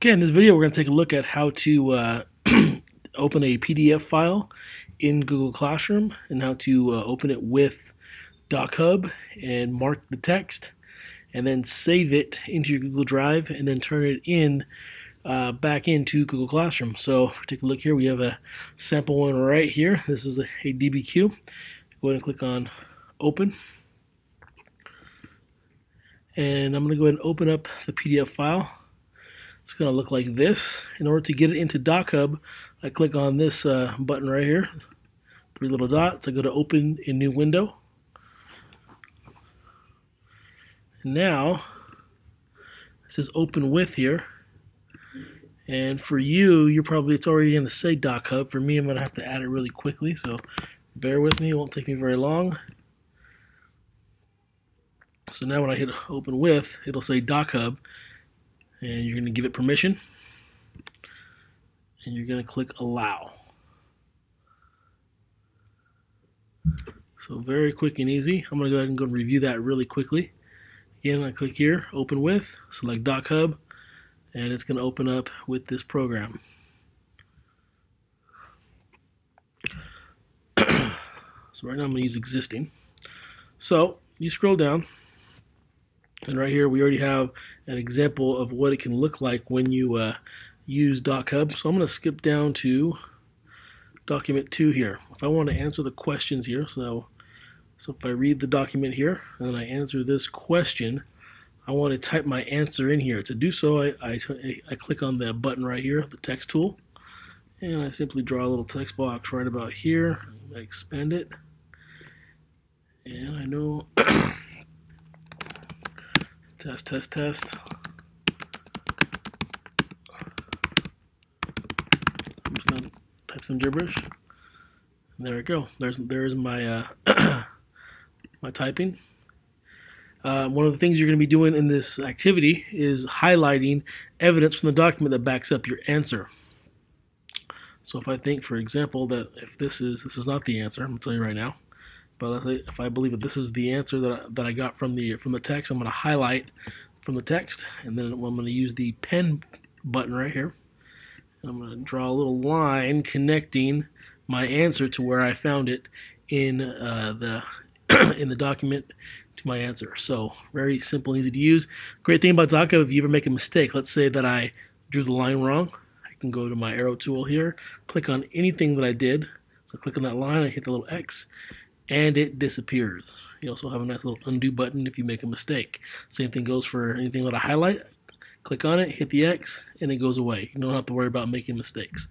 Okay, in this video we're going to take a look at how to open a PDF file in Google Classroom and how to open it with DocHub and mark the text and then save it into your Google Drive and then turn it in back into Google Classroom. So if we take a look here, we have a sample one right here. This is a DBQ. Go ahead and click on Open. And I'm going to go ahead and open up the PDF file. It's going to look like this. In order to get it into DocHub, I click on this button right here, 3 little dots. I go to Open in New Window. And now it says Open With here. And for you, it's already going to say DocHub. For me, I'm going to have to add it really quickly, so bear with me. It won't take me very long. So now when I hit Open With, it'll say DocHub. And you're going to give it permission, and you're going to click Allow. So very quick and easy. I'm going to go ahead and review that really quickly. Again, I click here, Open With, select DocHub, and it's going to open up with this program. So right now I'm going to use existing. So you scroll down. And right here we already have an example of what it can look like when you use DocHub. So I'm going to skip down to document 2 here. If I want to answer the questions here, so if I read the document here and then I answer this question, I want to type my answer in here. To do so, I click on the button right here, the text tool, and I simply draw a little text box right about here. I expand it, and I know test, test, test. I'm just going to type some gibberish. And there we go. There's my my typing. One of the things you're going to be doing in this activity is highlighting evidence from the document that backs up your answer. So if I think, for example, that if this is not the answer, I'm going to tell you right now. But if I believe that this is the answer that I got from the text, I'm going to highlight from the text, and then I'm going to use the pen button right here. And I'm going to draw a little line connecting my answer to where I found it in the document to my answer. So very simple and easy to use. Great thing about DocHub, if you ever make a mistake, let's say that I drew the line wrong, I can go to my arrow tool here, click on anything that I did. So click on that line, I hit the little X, and it disappears. You also have a nice little undo button if you make a mistake. Same thing goes for anything that I highlight. Click on it, hit the X, and it goes away. You don't have to worry about making mistakes.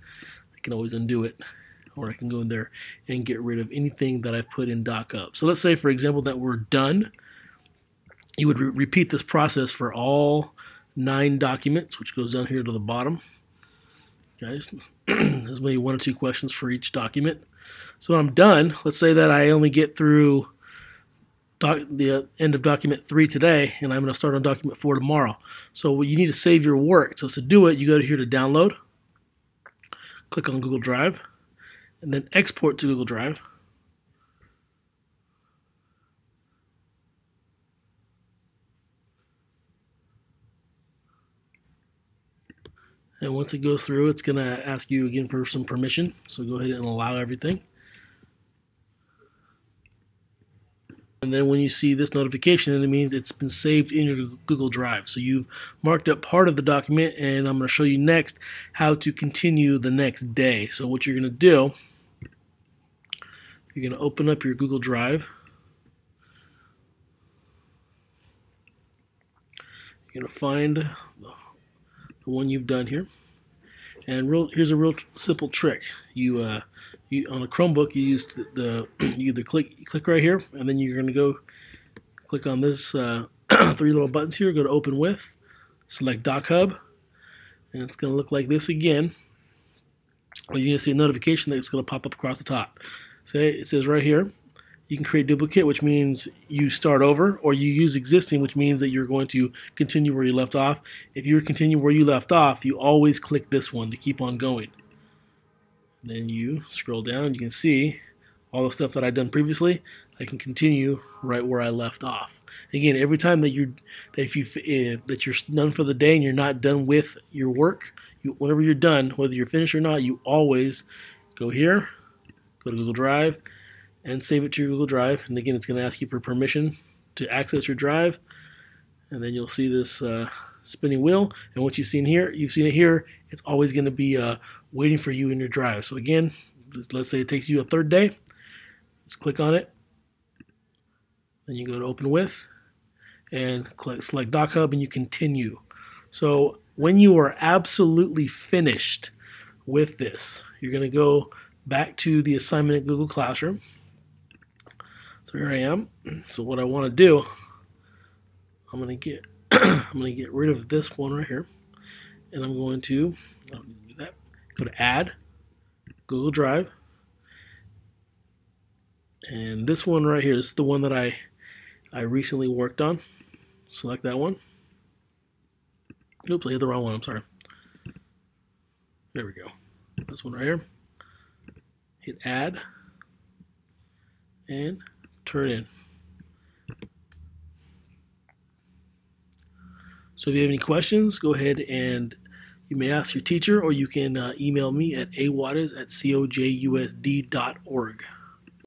I can always undo it, or I can go in there and get rid of anything that I've put in DocHub. So let's say, for example, that we're done. You would repeat this process for all 9 documents, which goes down here to the bottom. Guys, there's maybe 1 or 2 questions for each document. So when I'm done, let's say that I only get through the end of document 3 today, and I'm going to start on document 4 tomorrow. So you need to save your work. So to do it, you go to here to download, click on Google Drive, and then export to Google Drive. And once it goes through, it's going to ask you again for some permission. So go ahead and allow everything. And then when you see this notification, then it means it's been saved in your Google Drive. So you've marked up part of the document, and I'm going to show you next how to continue the next day. So what you're going to do, you're going to open up your Google Drive. You're going to find the one you've done here. And here's a real simple trick. You on a Chromebook, you either click right here, and then you're going to go click on this 3 little buttons here. Go to Open With, select DocHub, and it's going to look like this again. Well, you're going to see a notification that's going to pop up across the top. Say it says right here, you can create duplicate, which means you start over, or you use existing, which means that you're going to continue where you left off. If you continue where you left off, you always click this one to keep on going. Then you scroll down, you can see all the stuff that I've done previously. I can continue right where I left off. Again, every time that you're done for the day and you're not done with your work, whenever you're done, whether you're finished or not, you always go here, go to Google Drive, and save it to your Google Drive. And again, it's going to ask you for permission to access your drive, and then you'll see this spinning wheel. And what you've seen it here. It's always going to be waiting for you in your drive. So again, let's say it takes you a third day. Just click on it. Then you go to Open With, and select DocHub, and you continue. So when you are absolutely finished with this, you're going to go back to the assignment at Google Classroom. So here I am. So what I want to do, I'm going to get rid of this one right here, and I'm going to do that. Go to Add, Google Drive, and this one right here, this is the one that I recently worked on. Select that one. Oops, I hit the wrong one, I'm sorry. There we go. This one right here. Hit Add and turn in. So if you have any questions, go ahead and you may ask your teacher, or you can email me at awaters@cojusd.org.